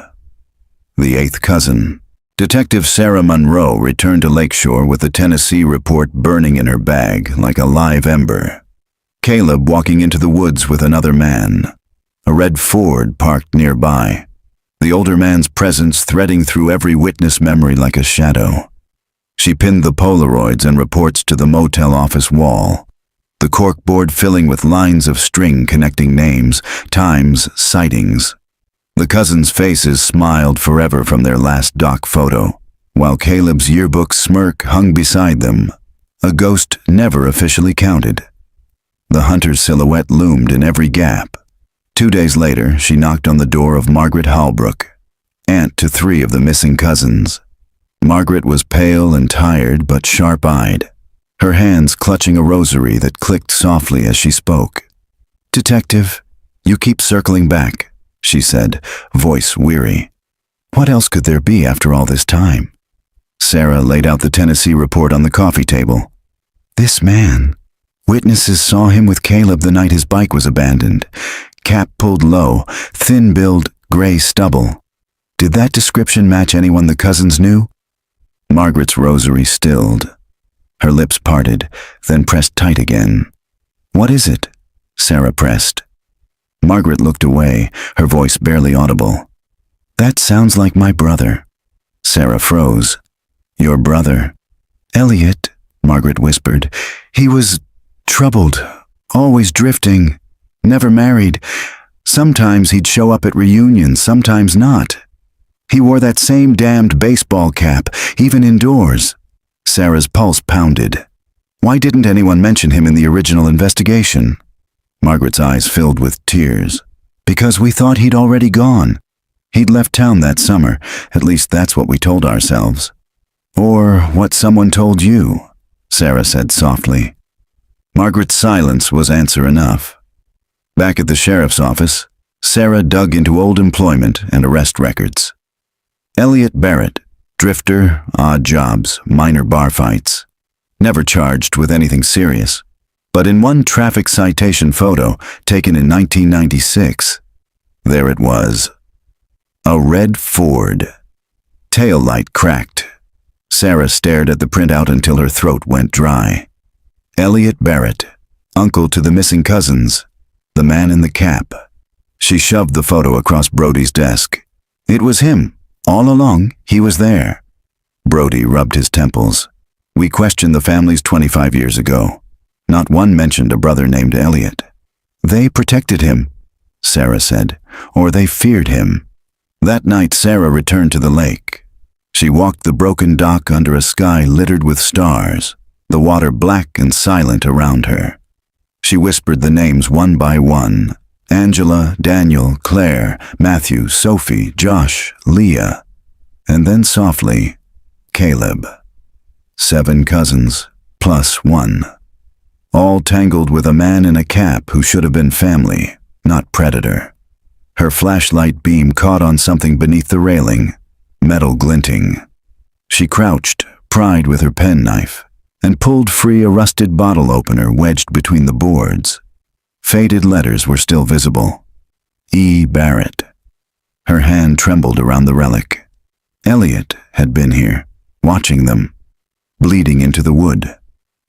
The 8th cousin. Detective Sarah Monroe returned to Lakeshore with the Tennessee report burning in her bag like a live ember. Caleb walking into the woods with another man. A red Ford parked nearby. the older man's presence threading through every witness memory like a shadow. She pinned the Polaroids and reports to the motel office wall, the corkboard filling with lines of string connecting names, times, sightings. The cousins' faces smiled forever from their last doc photo, while Caleb's yearbook smirk hung beside them, a ghost never officially counted. The hunter's silhouette loomed in every gap. 2 days later, she knocked on the door of Margaret Halbrook, aunt to 3 of the missing cousins. Margaret was pale and tired but sharp-eyed, her hands clutching a rosary that clicked softly as she spoke. "Detective, you keep circling back," she said, voice weary. "What else could there be after all this time?" Sarah laid out the Tennessee report on the coffee table. "This man. Witnesses saw him with Caleb the night his bike was abandoned. Cap pulled low, thin-build, gray stubble. Did that description match anyone the cousins knew?" Margaret's rosary stilled. Her lips parted, then pressed tight again. "What is it?" Sarah pressed. Margaret looked away, her voice barely audible. "That sounds like my brother." Sarah froze. "Your brother?" "Elliot," Margaret whispered. "He was troubled, always drifting, never married. Sometimes he'd show up at reunions, sometimes not. He wore that same damned baseball cap, even indoors." Sarah's pulse pounded. "Why didn't anyone mention him in the original investigation?" Margaret's eyes filled with tears. "Because we thought he'd already gone. He'd left town that summer, at least that's what we told ourselves." "Or what someone told you," Sarah said softly. Margaret's silence was answer enough. Back at the sheriff's office, Sarah dug into old employment and arrest records. Elliot Barrett, drifter, odd jobs, minor bar fights. Never charged with anything serious. But in one traffic citation photo taken in 1996, there it was. A red Ford. Tail light cracked. Sarah stared at the printout until her throat went dry. Elliot Barrett, uncle to the missing cousins, the man in the cap. She shoved the photo across Brody's desk. It was him. All along, he was there. Brody rubbed his temples. "We questioned the families 25 years ago. Not one mentioned a brother named Elliot." "They protected him," Sarah said, "or they feared him." That night, Sarah returned to the lake. She walked the broken dock under a sky littered with stars, the water black and silent around her. She whispered the names one by one: Angela, Daniel, Claire, Matthew, Sophie, Josh, Leah, and then softly, Caleb. 7 cousins, plus 1. All tangled with a man in a cap who should have been family, not predator. Her flashlight beam caught on something beneath the railing, metal glinting. She crouched, pried with her penknife, and pulled free a rusted bottle opener wedged between the boards. Faded letters were still visible. E. Barrett. Her hand trembled around the relic. Elliot had been here, watching them, bleeding into the wood,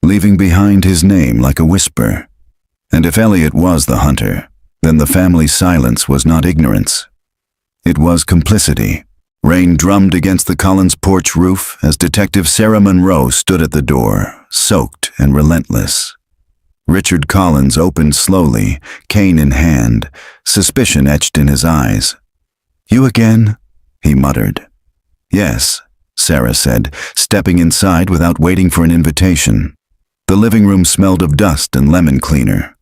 leaving behind his name like a whisper. And if Elliot was the hunter, then the family's silence was not ignorance. It was complicity. Rain drummed against the Collins porch roof as Detective Sarah Monroe stood at the door, soaked and relentless. Richard Collins opened slowly, cane in hand, suspicion etched in his eyes. "You again?" he muttered. "Yes," Sarah said, stepping inside without waiting for an invitation. The living room smelled of dust and lemon cleaner.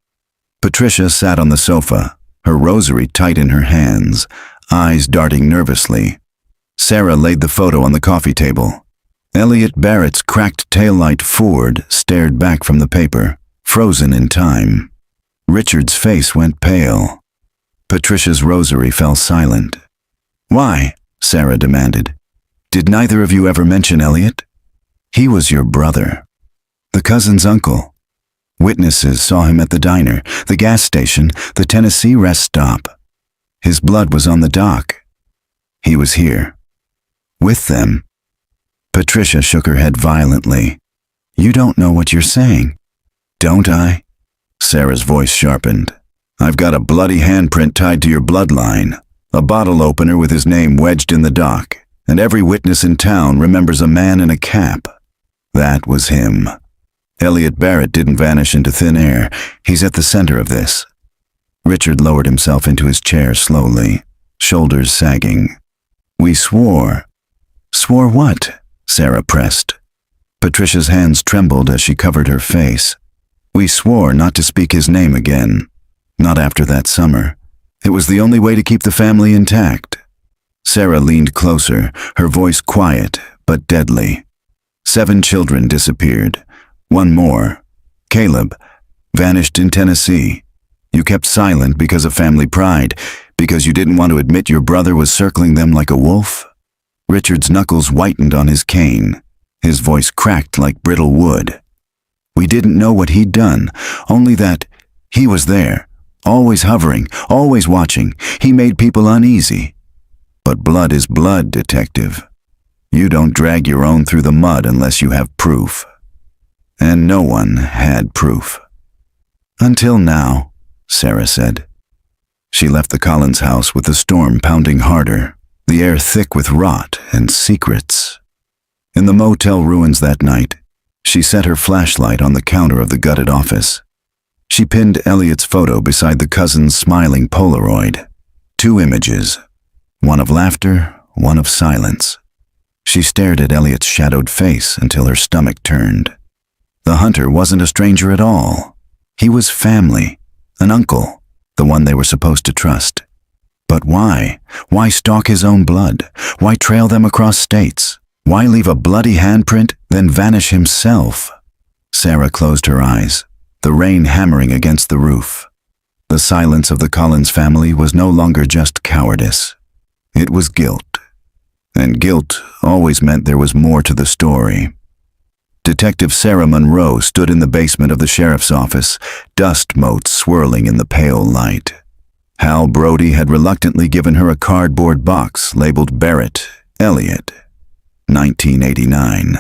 Patricia sat on the sofa, her rosary tight in her hands, eyes darting nervously. Sarah laid the photo on the coffee table. Elliot Barrett's cracked taillight Ford stared back from the paper, frozen in time. Richard's face went pale. Patricia's rosary fell silent. "Why?" Sarah demanded. "Did neither of you ever mention Elliot? He was your brother. The cousin's uncle. Witnesses saw him at the diner, the gas station, the Tennessee rest stop. His blood was on the dock. He was here. With them." Patricia shook her head violently. "You don't know what you're saying." "Don't I?" Sarah's voice sharpened. "I've got a bloody handprint tied to your bloodline. a bottle opener with his name wedged in the dock, and every witness in town remembers a man in a cap. That was him. Elliot Barrett didn't vanish into thin air. He's at the center of this. Richard lowered himself into his chair slowly, shoulders sagging. We swore. Swore what? Sarah pressed. Patricia's hands trembled as she covered her face. We swore not to speak his name again. Not after that summer. It was the only way to keep the family intact. Sarah leaned closer, her voice quiet but deadly. 7 children disappeared. 1 more, Caleb, vanished in Tennessee. You kept silent because of family pride, because you didn't want to admit your brother was circling them like a wolf? Richard's knuckles whitened on his cane. His voice cracked like brittle wood. We didn't know what he'd done, only that he was there, always hovering, always watching. He made people uneasy. But blood is blood, detective. You don't drag your own through the mud unless you have proof. And no one had proof. Until now, Sarah said. She left the Collins house with the storm pounding harder, the air thick with rot and secrets. In the motel ruins that night, she set her flashlight on the counter of the gutted office. She pinned Elliot's photo beside the cousin's smiling Polaroid. 2 images, one of laughter, one of silence. She stared at Elliot's shadowed face until her stomach turned. The hunter wasn't a stranger at all. He was family, an uncle, the one they were supposed to trust. But why? Why stalk his own blood? Why trail them across states? Why leave a bloody handprint, then vanish himself? Sarah closed her eyes, the rain hammering against the roof. The silence of the Collins family was no longer just cowardice. It was guilt. And guilt always meant there was more to the story. Detective Sarah Monroe stood in the basement of the sheriff's office, dust motes swirling in the pale light. Hal Brody had reluctantly given her a cardboard box labeled Barrett, Elliot, 1989.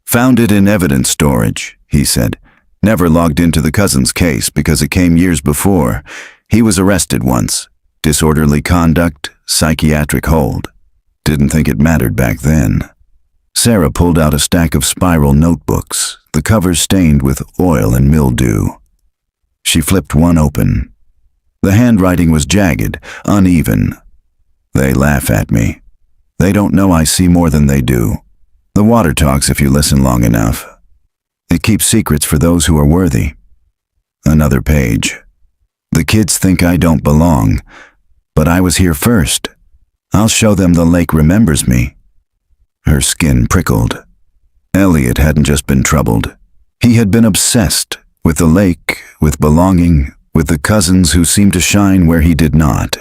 Found it in evidence storage, he said. Never logged into the cousin's case because it came years before. He was arrested once. Disorderly conduct, psychiatric hold. Didn't think it mattered back then. Sarah pulled out a stack of spiral notebooks, the covers stained with oil and mildew. She flipped one open. The handwriting was jagged, uneven. They laugh at me. They don't know I see more than they do. The water talks if you listen long enough. It keeps secrets for those who are worthy. Another page. The kids think I don't belong, but I was here first. I'll show them the lake remembers me. Her skin prickled. Elliot hadn't just been troubled. He had been obsessed with the lake, with belonging, with the cousins who seemed to shine where he did not.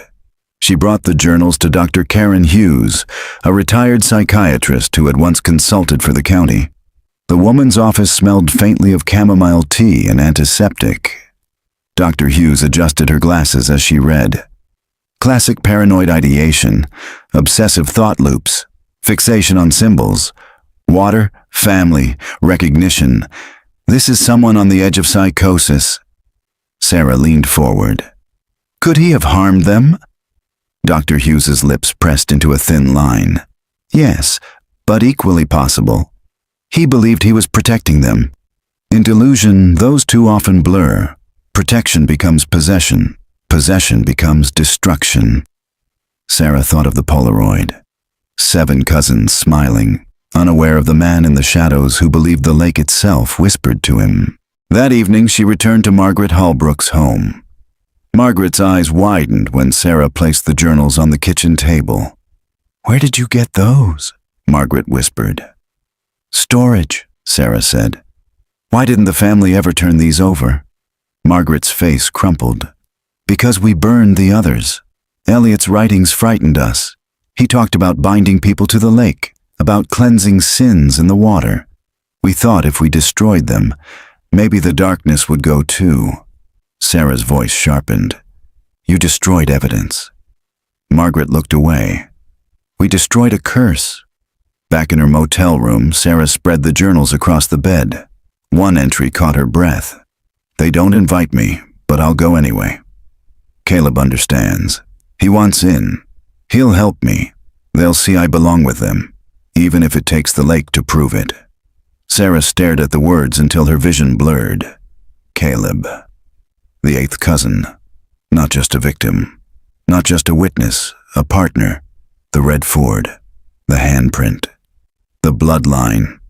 She brought the journals to Dr. Karen Hughes, a retired psychiatrist who had once consulted for the county. The woman's office smelled faintly of chamomile tea and antiseptic. Dr. Hughes adjusted her glasses as she read. Classic paranoid ideation, obsessive thought loops, fixation on symbols, water, family, recognition. This is someone on the edge of psychosis. Sarah leaned forward. Could he have harmed them? Dr. Hughes's lips pressed into a thin line. Yes, but equally possible. He believed he was protecting them. In delusion, those two often blur. Protection becomes possession. Possession becomes destruction. Sarah thought of the Polaroid. 7 cousins smiling, unaware of the man in the shadows who believed the lake itself whispered to him. That evening she returned to Margaret Holbrook's home. Margaret's eyes widened when Sarah placed the journals on the kitchen table. Where did you get those? Margaret whispered. Storage, Sarah said. Why didn't the family ever turn these over? Margaret's face crumpled. Because we burned the others. Elliot's writings frightened us. He talked about binding people to the lake, about cleansing sins in the water. We thought if we destroyed them, maybe the darkness would go too. Sarah's voice sharpened. You destroyed evidence. Margaret looked away. We destroyed a curse. Back in her motel room, Sarah spread the journals across the bed. One entry caught her breath. They don't invite me, but I'll go anyway. Caleb understands. He wants in. He'll help me. They'll see I belong with them, even if it takes the lake to prove it. Sarah stared at the words until her vision blurred. Caleb. The eighth cousin. Not just a victim. Not just a witness, a partner. The red Ford. The handprint. The bloodline.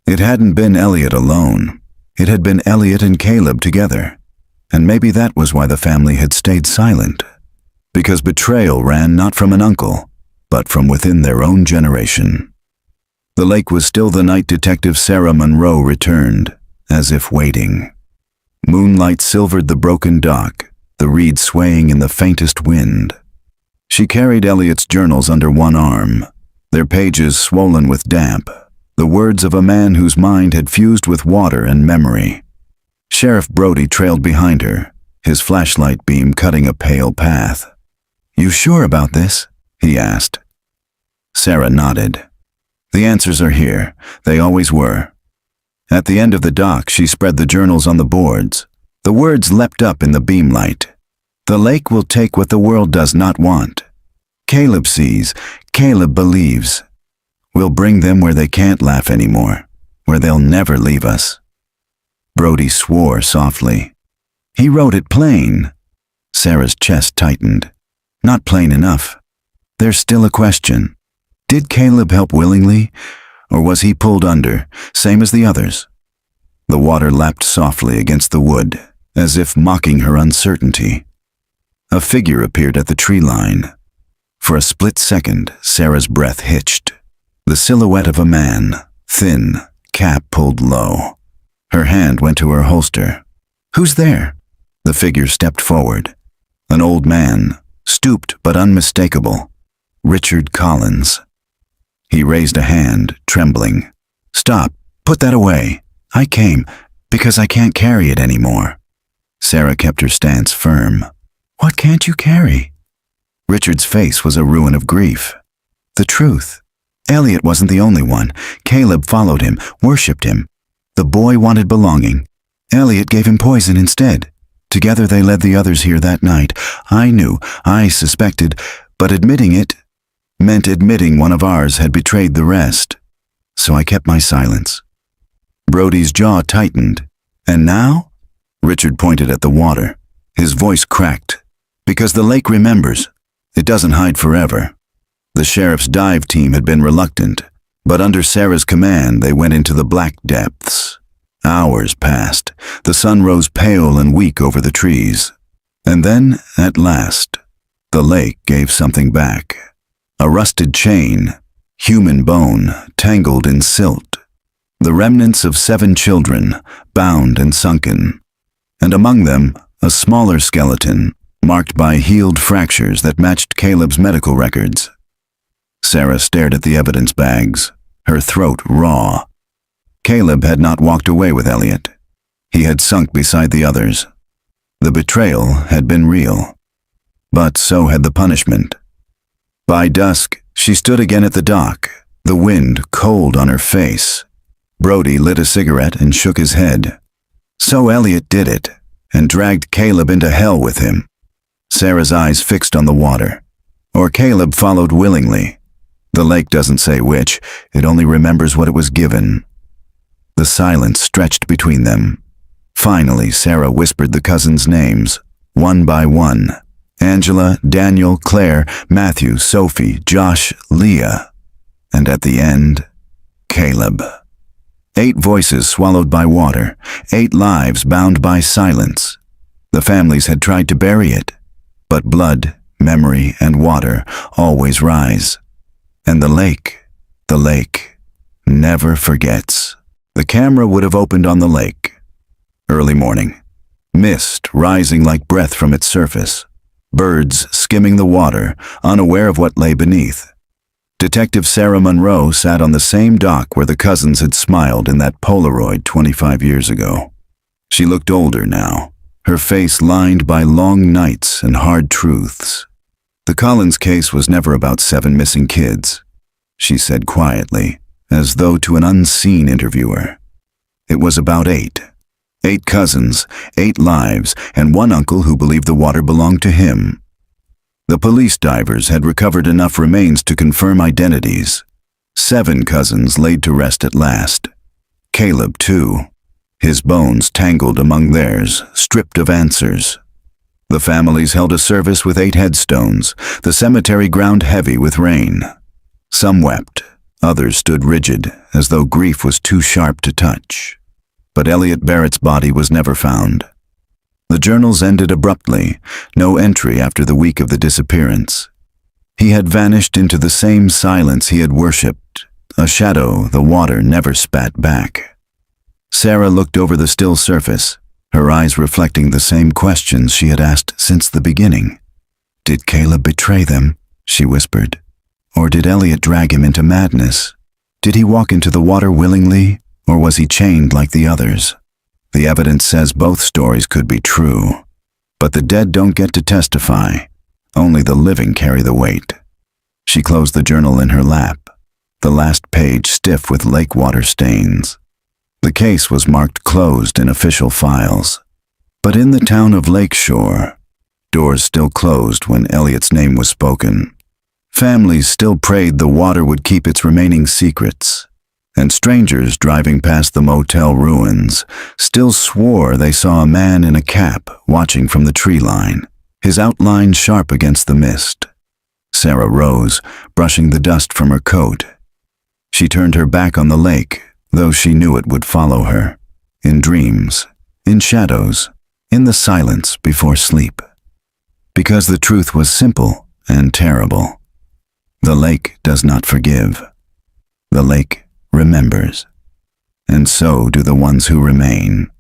It hadn't been Elliot alone. It had been Elliot and Caleb together. And maybe that was why the family had stayed silent. Because betrayal ran not from an uncle, but from within their own generation. The lake was still the night Detective Sarah Monroe returned, as if waiting. Moonlight silvered the broken dock, the reeds swaying in the faintest wind. She carried Elliot's journals under one arm, their pages swollen with damp, the words of a man whose mind had fused with water and memory. Sheriff Brody trailed behind her, his flashlight beam cutting a pale path. "You sure about this?" he asked. Sarah nodded. "The answers are here. They always were." At the end of the dock, she spread the journals on the boards. The words leapt up in the beamlight. "The lake will take what the world does not want. Caleb sees, Caleb believes. We'll bring them where they can't laugh anymore, where they'll never leave us." Brody swore softly. "He wrote it plain." Sarah's chest tightened. "Not plain enough. There's still a question. Did Caleb help willingly, or was he pulled under, same as the others?" The water lapped softly against the wood, as if mocking her uncertainty. A figure appeared at the tree line. For a split second, Sarah's breath hitched. The silhouette of a man, thin, cap pulled low. Her hand went to her holster. "Who's there?" The figure stepped forward. An old man, stooped but unmistakable. Richard Collins. He raised a hand, trembling. "Stop. Put that away. I came because I can't carry it anymore." Sarah kept her stance firm. "What can't you carry?" Richard's face was a ruin of grief. "The truth. Elliot wasn't the only one. Caleb followed him, worshipped him. The boy wanted belonging. Elliot gave him poison instead. Together they led the others here that night. I knew, I suspected, but admitting it meant admitting one of ours had betrayed the rest. So I kept my silence." Brody's jaw tightened. "And now?" Richard pointed at the water. His voice cracked. "Because the lake remembers. It doesn't hide forever." The sheriff's dive team had been reluctant, but under Sarah's command they went into the black depths. Hours passed. The sun rose pale and weak over the trees. And then, at last, the lake gave something back. A rusted chain, human bone, tangled in silt. The remnants of 7 children, bound and sunken. And among them, a smaller skeleton, marked by healed fractures that matched Caleb's medical records. Sarah stared at the evidence bags, her throat raw. Caleb had not walked away with Elliot. He had sunk beside the others. The betrayal had been real. But so had the punishment. By dusk, she stood again at the dock, the wind cold on her face. Brody lit a cigarette and shook his head. So Elliot did it, and dragged Caleb into hell with him. Sarah's eyes fixed on the water. Or Caleb followed willingly. The lake doesn't say which, it only remembers what it was given. The silence stretched between them. Finally, Sarah whispered the cousins' names, one by one. Angela, Daniel, Claire, Matthew, Sophie, Josh, Leah. And at the end, Caleb. 8 voices swallowed by water, 8 lives bound by silence. The families had tried to bury it, but blood, memory, and water always rise. And the lake never forgets. The camera would have opened on the lake. Early morning. Mist rising like breath from its surface. Birds skimming the water, unaware of what lay beneath. Detective Sarah Monroe sat on the same dock where the cousins had smiled in that Polaroid 25 years ago. She looked older now, her face lined by long nights and hard truths. The Collins case was never about 7 missing kids, she said quietly, as though to an unseen interviewer. It was about 8. 8 cousins, 8 lives, and one uncle who believed the water belonged to him. The police divers had recovered enough remains to confirm identities. 7 cousins laid to rest at last. Caleb, too. His bones tangled among theirs, stripped of answers. The families held a service with 8 headstones, the cemetery ground heavy with rain. Some wept, others stood rigid, as though grief was too sharp to touch. But Elliot Barrett's body was never found. The journals ended abruptly, no entry after the week of the disappearance. He had vanished into the same silence he had worshipped, a shadow the water never spat back. Sarah looked over the still surface, her eyes reflecting the same questions she had asked since the beginning. Did Caleb betray them? She whispered. Or did Elliot drag him into madness? Did he walk into the water willingly, or was he chained like the others? The evidence says both stories could be true. But the dead don't get to testify. Only the living carry the weight. She closed the journal in her lap, the last page stiff with lake water stains. The case was marked closed in official files. But in the town of Lakeshore, doors still closed when Elliot's name was spoken. Families still prayed the water would keep its remaining secrets. And strangers driving past the motel ruins still swore they saw a man in a cap watching from the tree line, his outline sharp against the mist. Sarah rose, brushing the dust from her coat. She turned her back on the lake, though she knew it would follow her, in dreams, in shadows, in the silence before sleep. Because the truth was simple and terrible. The lake does not forgive. The lake remembers. And so do the ones who remain.